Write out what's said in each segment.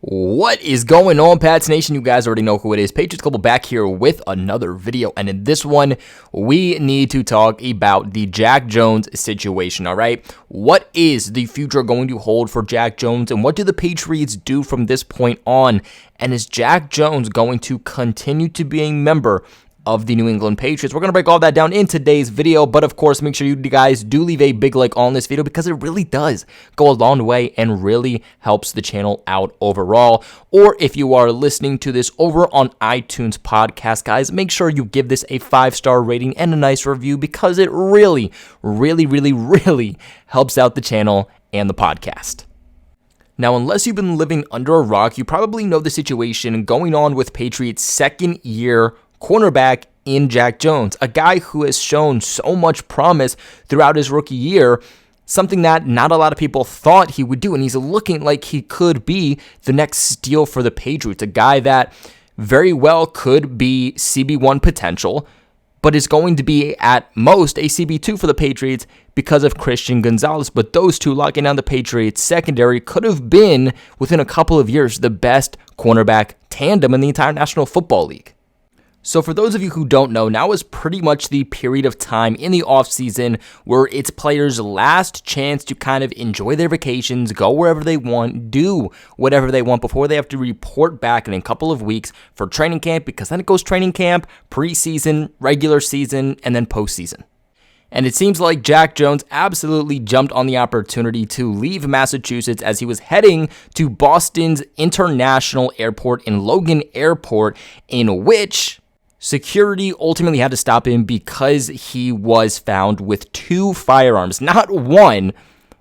What is going on, Pats Nation? You guys already know who it is. Patriots Global back here with another video. And in this one, we need to talk about the Jack Jones situation, all right? What is the future going to hold for Jack Jones? And what do the Patriots do from this point on? And is Jack Jones going to continue to be a member of the New England Patriots? We're going to break all that down in today's video, but of course, make sure you guys do leave a big like on this video because it really does go a long way and really helps the channel out overall. Or if you are listening to this over on iTunes podcast, guys, make sure you give this a 5-star rating and a nice review because it really helps out the channel and the podcast. Now, unless you've been living under a rock, you probably know the situation going on with Patriots' second-year cornerback in Jack Jones, a guy who has shown so much promise throughout his rookie year, something that not a lot of people thought he would do, and he's looking like he could be the next steal for the Patriots, a guy that very well could be CB1 potential, but is going to be at most a CB2 for the Patriots because of Christian Gonzalez. But those two locking down the Patriots secondary could have been, within a couple of years, the best cornerback tandem in the entire National Football League. So for those of you who don't know, now is pretty much the period of time in the offseason where it's players' last chance to kind of enjoy their vacations, go wherever they want, do whatever they want before they have to report back in a couple of weeks for training camp, because then it goes training camp, preseason, regular season, and then postseason. And it seems like Jack Jones absolutely jumped on the opportunity to leave Massachusetts as he was heading to Boston's International Airport in Logan Airport, in which security ultimately had to stop him because he was found with 2 firearms. Not one,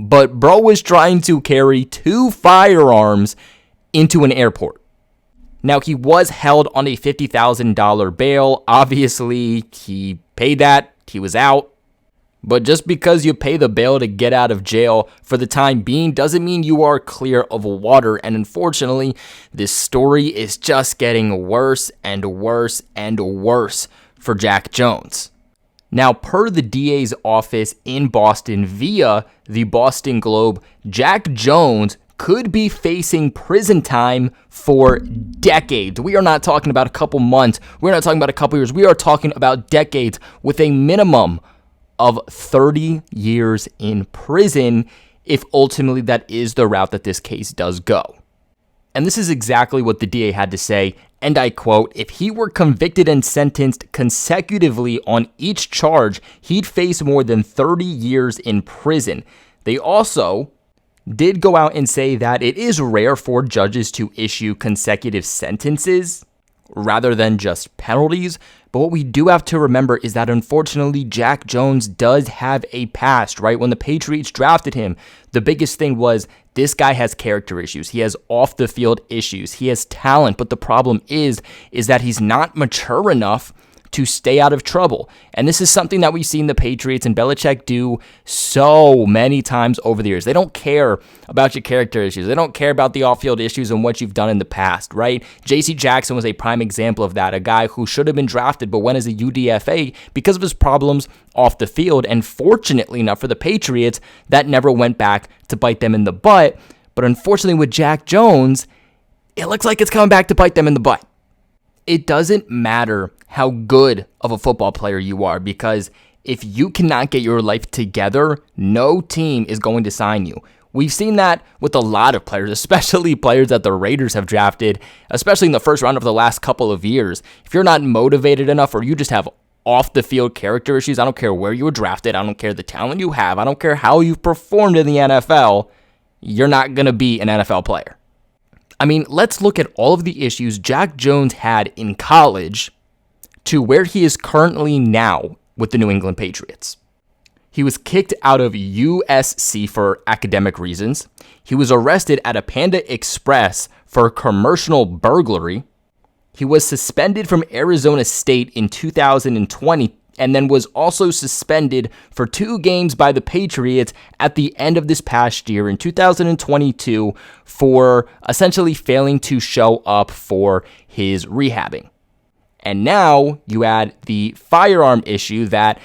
but bro was trying to carry 2 firearms into an airport. Now, he was held on a $50,000 bail. Obviously, he paid that. He was out. But just because you pay the bail to get out of jail for the time being doesn't mean you are clear of water. And unfortunately, this story is just getting worse and worse and worse for Jack Jones. Now, per the DA's office in Boston via the Boston Globe, Jack Jones could be facing prison time for decades. We are not talking about a couple months. We're not talking about a couple years. We are talking about decades, with a minimum of 30 years in prison if ultimately that is the route that this case does go. And this is exactly what the DA had to say, and I quote, "If he were convicted and sentenced consecutively on each charge, he'd face more than 30 years in prison." They also did go out and say that it is rare for judges to issue consecutive sentences rather than just penalties. But what we do have to remember is that unfortunately Jack Jones does have a past, right? When the Patriots drafted him, the biggest thing was this guy has character issues. He has off the field issues. He has talent, but the problem is that he's not mature enough to stay out of trouble. And this is something that we've seen the Patriots and Belichick do so many times over the years. They don't care about your character issues. They don't care about the off-field issues and what you've done in the past, right? J.C. Jackson was a prime example of that, a guy who should have been drafted but went as a UDFA because of his problems off the field. And fortunately enough for the Patriots, that never went back to bite them in the butt. But unfortunately with Jack Jones, it looks like it's coming back to bite them in the butt. It doesn't matter how good of a football player you are, because if you cannot get your life together, no team is going to sign you. We've seen that with a lot of players, especially players that the Raiders have drafted, especially in the first round of the last couple of years. If you're not motivated enough, or you just have off-the-field character issues, I don't care where you were drafted, I don't care the talent you have, I don't care how you've performed in the NFL, you're not going to be an NFL player. I mean, let's look at all of the issues Jack Jones had in college to where he is currently now with the New England Patriots. He was kicked out of USC for academic reasons. He was arrested at a Panda Express for commercial burglary. He was suspended from Arizona State in 2020 and then was also suspended for 2 games by the Patriots at the end of this past year in 2022 for essentially failing to show up for his rehabbing. And now you add the firearm issue that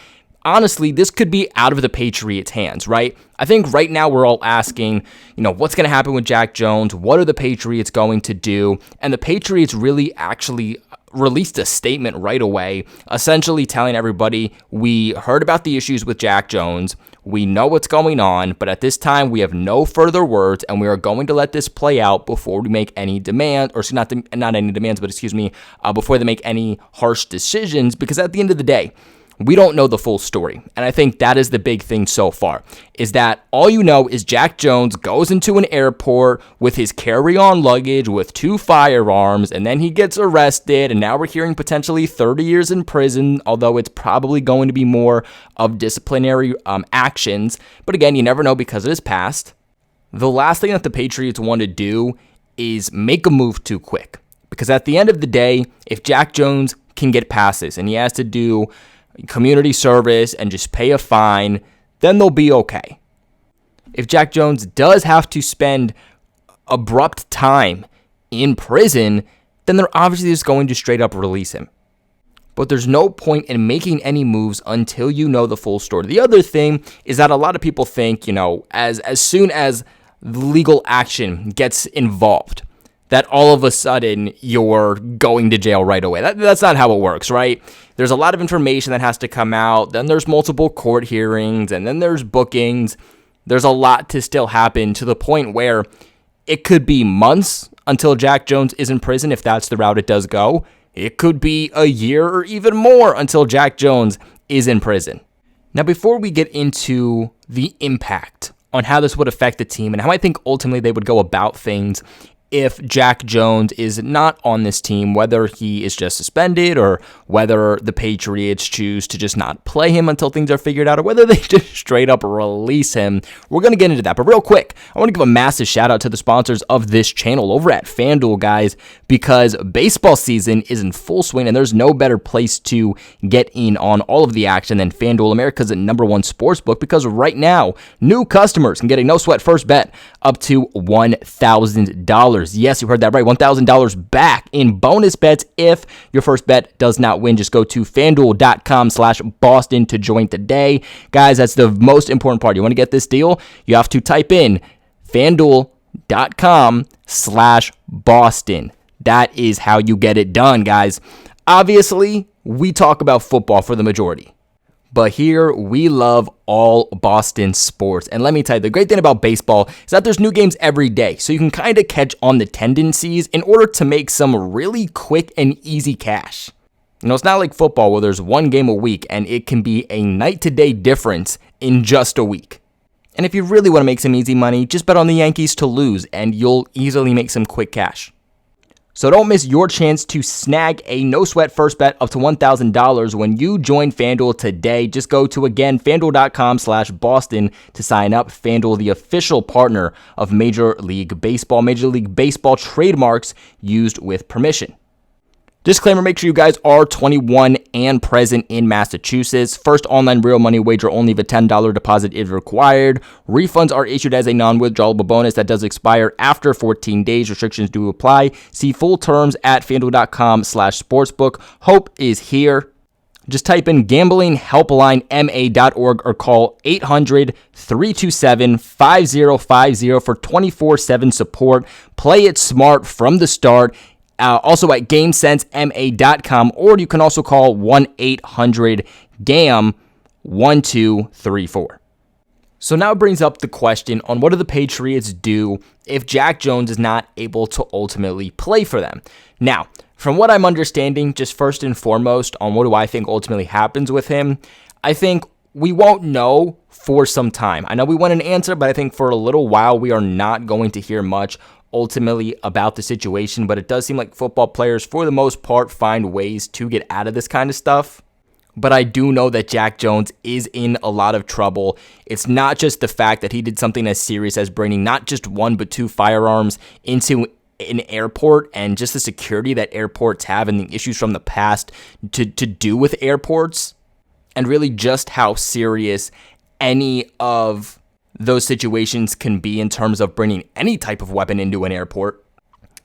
honestly, this could be out of the Patriots' hands, right? I think right now we're all asking, what's going to happen with Jack Jones? What are the Patriots going to do? And the Patriots really actually released a statement right away, essentially telling everybody, we heard about the issues with Jack Jones. We know what's going on, but at this time, we have no further words, and we are going to let this play out before we make any demand, or not any demands, but before they make any harsh decisions, because at the end of the day, we don't know the full story. And I think that is the big thing so far, is that all you know is Jack Jones goes into an airport with his carry-on luggage with 2 firearms, and then he gets arrested, and now we're hearing potentially 30 years in prison, although it's probably going to be more of disciplinary actions. But again, you never know because it is past. The last thing that the Patriots want to do is make a move too quick. Because at the end of the day, if Jack Jones can get past this and he has to do community service and just pay a fine, then they'll be okay. If Jack Jones does have to spend abrupt time in prison, then they're obviously just going to straight up release him. But there's no point in making any moves until you know the full story. The other thing is that a lot of people think, as soon as legal action gets involved, that all of a sudden you're going to jail right away. That's not how it works, right? There's a lot of information that has to come out. Then there's multiple court hearings, and then there's bookings. There's a lot to still happen to the point where it could be months until Jack Jones is in prison if that's the route it does go. It could be a year or even more until Jack Jones is in prison. Now, before we get into the impact on how this would affect the team and how I think ultimately they would go about things if Jack Jones is not on this team, whether he is just suspended or whether the Patriots choose to just not play him until things are figured out, or whether they just straight up release him. We're going to get into that. But real quick, I want to give a massive shout out to the sponsors of this channel over at FanDuel, guys, because baseball season is in full swing and there's no better place to get in on all of the action than FanDuel, America's #1 sports book, because right now, new customers can get a no sweat first bet up to $1,000. Yes, you heard that right. $1,000 back in bonus bets if your first bet does not win. Just go to FanDuel.com/Boston to join today. Guys, that's the most important part. You want to get this deal? You have to type in FanDuel.com/Boston. That is how you get it done, guys. Obviously, we talk about football for the majority. But here, we love all Boston sports. And let me tell you, the great thing about baseball is that there's new games every day. So you can kind of catch on the tendencies in order to make some really quick and easy cash. It's not like football where there's one game a week and it can be a night-to-day difference in just a week. And if you really want to make some easy money, just bet on the Yankees to lose and you'll easily make some quick cash. So don't miss your chance to snag a no-sweat first bet up to $1,000 when you join FanDuel today. Just go to, again, FanDuel.com/Boston to sign up. FanDuel, the official partner of Major League Baseball. Major League Baseball trademarks used with permission. Disclaimer, make sure you guys are 21 and present in Massachusetts. First online real money wager only if a $10 deposit is required. Refunds are issued as a non-withdrawable bonus that does expire after 14 days. Restrictions do apply. See full terms at FanDuel.com/sportsbook. Hope is here. Just type in gamblinghelplinema.org or call 800-327-5050 for 24/7 support. Play it smart from the start. Also at GameSenseMA.com, or you can also call 1-800-GAM-1234. So now it brings up the question on what do the Patriots do if Jack Jones is not able to ultimately play for them. Now, from what I'm understanding, just first and foremost on what do I think ultimately happens with him, I think we won't know for some time. I know we want an answer, but I think for a little while we are not going to hear much ultimately about the situation, but it does seem like football players, for the most part, find ways to get out of this kind of stuff. But I do know that Jack Jones is in a lot of trouble. It's not just the fact that he did something as serious as bringing not just 1 but 2 firearms into an airport, and just the security that airports have and the issues from the past to do with airports, and really just how serious any of those situations can be in terms of bringing any type of weapon into an airport.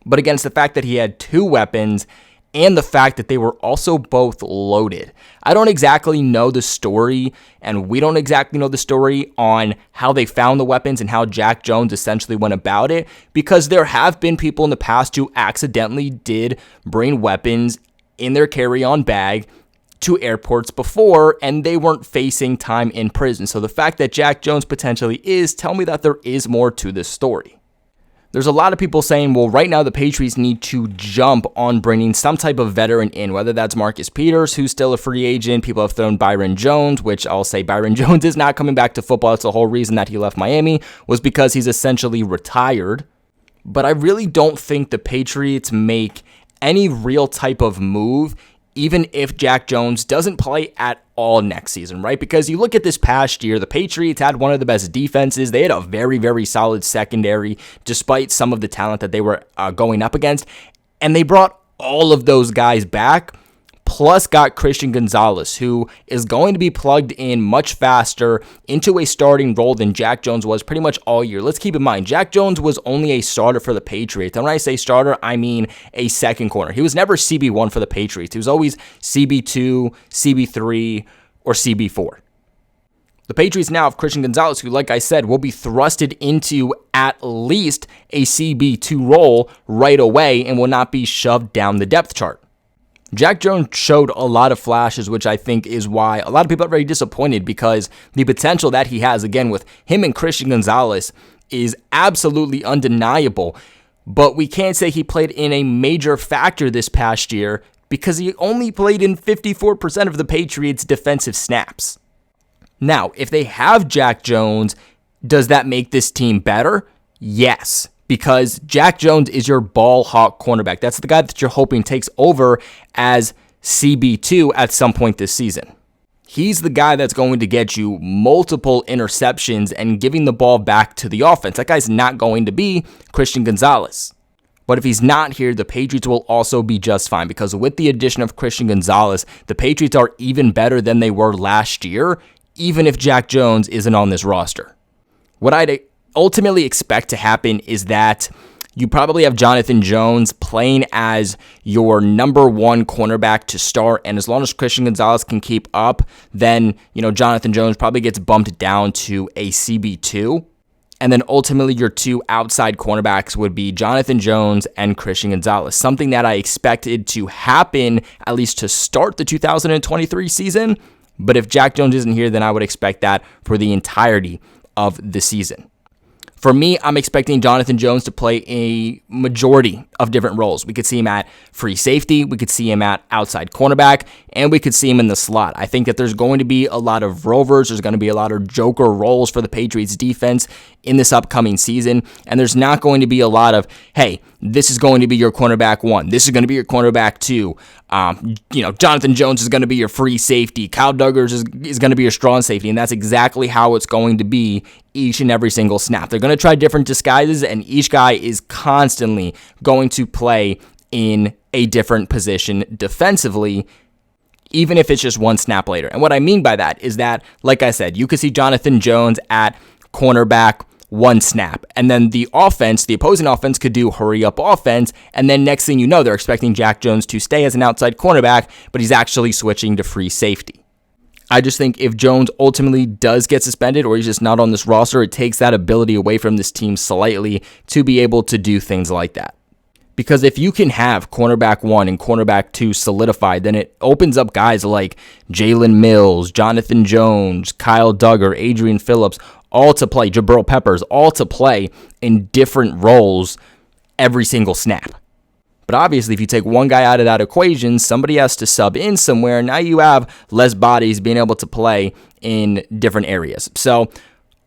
But again, it's the fact that he had 2 weapons and the fact that they were also both loaded. I don't exactly know the story, and we don't exactly know the story on how they found the weapons and how Jack Jones essentially went about it, because there have been people in the past who accidentally did bring weapons in their carry-on bag to airports before, and they weren't facing time in prison. So the fact that Jack Jones potentially is, tell me that there is more to this story. There's a lot of people saying, well, right now the Patriots need to jump on bringing some type of veteran in, whether that's Marcus Peters, who's still a free agent. People have thrown Byron Jones, which I'll say Byron Jones is not coming back to football. That's the whole reason that he left Miami, was because he's essentially retired. But I really don't think the Patriots make any real type of move, even if Jack Jones doesn't play at all next season, right? Because you look at this past year, the Patriots had one of the best defenses. They had a very, very solid secondary, despite some of the talent that they were going up against. And they brought all of those guys back, plus got Christian Gonzalez, who is going to be plugged in much faster into a starting role than Jack Jones was pretty much all year. Let's keep in mind, Jack Jones was only a starter for the Patriots. And when I say starter, I mean a second corner. He was never CB1 for the Patriots. He was always CB2, CB3, or CB4. The Patriots now have Christian Gonzalez, who, like I said, will be thrusted into at least a CB2 role right away and will not be shoved down the depth chart. Jack Jones showed a lot of flashes, which I think is why a lot of people are very disappointed, because the potential that he has, again, with him and Christian Gonzalez, is absolutely undeniable. But we can't say he played in a major factor this past year because he only played in 54% of the Patriots' defensive snaps. Now, if they have Jack Jones, does that make this team better? Yes. Because Jack Jones is your ball hawk cornerback. That's the guy that you're hoping takes over as CB2 at some point this season. He's the guy that's going to get you multiple interceptions and giving the ball back to the offense. That guy's not going to be Christian Gonzalez. But if he's not here, the Patriots will also be just fine, because with the addition of Christian Gonzalez, the Patriots are even better than they were last year, even if Jack Jones isn't on this roster. What I'd ultimately expect to happen is that you probably have Jonathan Jones playing as your number one cornerback to start, and as long as Christian Gonzalez can keep up, then Jonathan Jones probably gets bumped down to a CB2, and then ultimately your two outside cornerbacks would be Jonathan Jones and Christian Gonzalez, something that I expected to happen at least to start the 2023 season, but if Jack Jones isn't here, then I would expect that for the entirety of the season. For me, I'm expecting Jonathan Jones to play a majority of different roles. We could see him at free safety, we could see him at outside cornerback, and we could see him in the slot. I think that there's going to be a lot of rovers, there's going to be a lot of joker roles for the Patriots defense in this upcoming season, and there's not going to be a lot of, hey, this is going to be your cornerback one, this is going to be your cornerback two, Jonathan Jones is going to be your free safety, Kyle Duggars is going to be your strong safety, and that's exactly how it's going to be each and every single snap. They're going to try different disguises, and each guy is constantly going to play in a different position defensively, even if it's just one snap later. And what I mean by that is that, like I said, you could see Jonathan Jones at cornerback one snap, and then the opposing offense could do hurry up offense, and then next thing you know, they're expecting Jack Jones to stay as an outside cornerback, but he's actually switching to free safety. I just think if Jones ultimately does get suspended or he's just not on this roster, it takes that ability away from this team slightly to be able to do things like that. Because if you can have cornerback 1 and cornerback 2 solidified, then it opens up guys like Jalen Mills, Jonathan Jones, Kyle Duggar, Adrian Phillips, all to play, Jabril Peppers, all to play in different roles every single snap. But obviously, if you take one guy out of that equation, somebody has to sub in somewhere. Now you have less bodies being able to play in different areas. So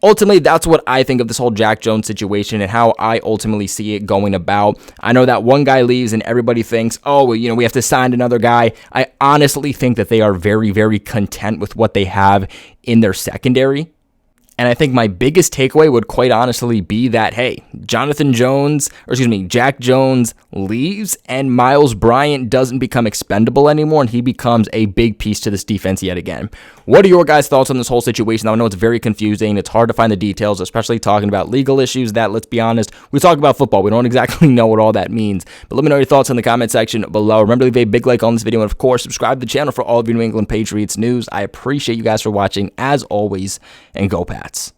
ultimately, that's what I think of this whole Jack Jones situation and how I ultimately see it going about. I know that one guy leaves and everybody thinks, we have to sign another guy. I honestly think that they are very, very content with what they have in their secondary. And I think my biggest takeaway would quite honestly be that, hey, Jack Jones leaves and Miles Bryant doesn't become expendable anymore, and he becomes a big piece to this defense yet again. What are your guys' thoughts on this whole situation? I know it's very confusing. It's hard to find the details, especially talking about legal issues that, let's be honest, we talk about football. We don't exactly know what all that means. But let me know your thoughts in the comment section below. Remember to leave a big like on this video, and of course, subscribe to the channel for all of your New England Patriots news. I appreciate you guys for watching, as always, and go Pats.